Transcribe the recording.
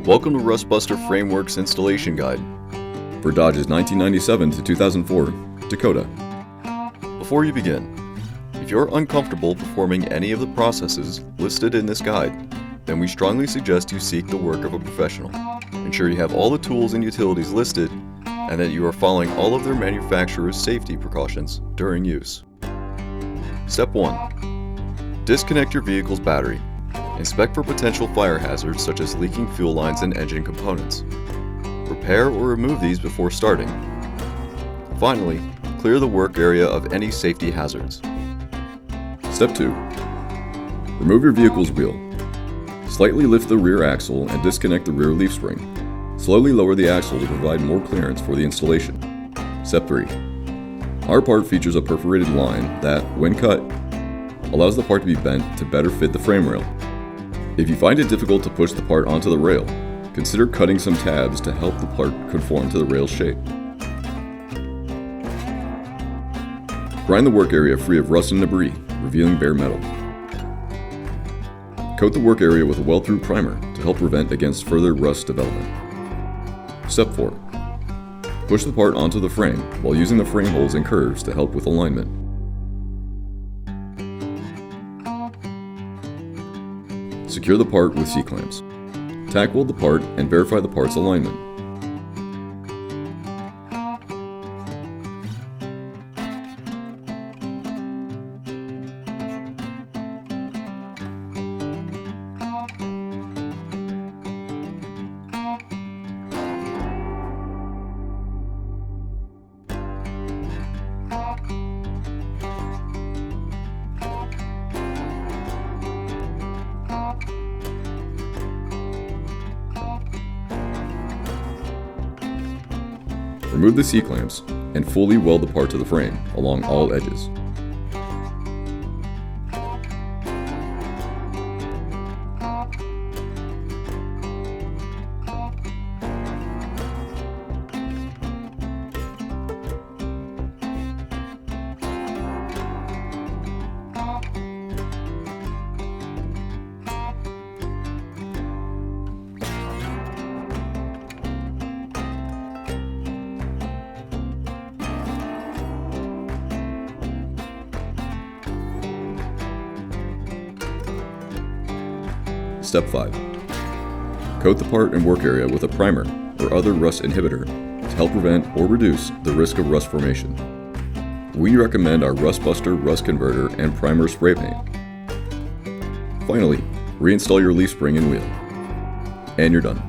Welcome to Rustbuster Frameworks Installation Guide for Dodge's 1997 to 2004 Dakota. Before you begin, if you're uncomfortable performing any of the processes listed in this guide, then we strongly suggest you seek the work of a professional. Ensure you have all the tools and utilities listed and that you are following all of their manufacturer's safety precautions during use. Step 1. Disconnect your vehicle's battery. Inspect for potential fire hazards such as leaking fuel lines and engine components. Repair or remove these before starting. Finally, clear the work area of any safety hazards. Step 2. Remove your vehicle's wheel. Slightly lift the rear axle and disconnect the rear leaf spring. Slowly lower the axle to provide more clearance for the installation. Step 3. Our part features a perforated line that, when cut, allows the part to be bent to better fit the frame rail. If you find it difficult to push the part onto the rail, consider cutting some tabs to help the part conform to the rail's shape. Grind the work area free of rust and debris, revealing bare metal. Coat the work area with a well-through primer to help prevent against further rust development. Step 4. Push the part onto the frame while using the frame holes and curves to help with alignment. Secure the part with C-clamps. Tack weld the part and verify the part's alignment. Remove the C-clamps and fully weld the part to the frame along all edges. Step 5. Coat the part and work area with a primer or other rust inhibitor to help prevent or reduce the risk of rust formation. We recommend our Rustbuster Rust Converter and Primer Spray Paint. Finally, reinstall your leaf spring and wheel. And you're done.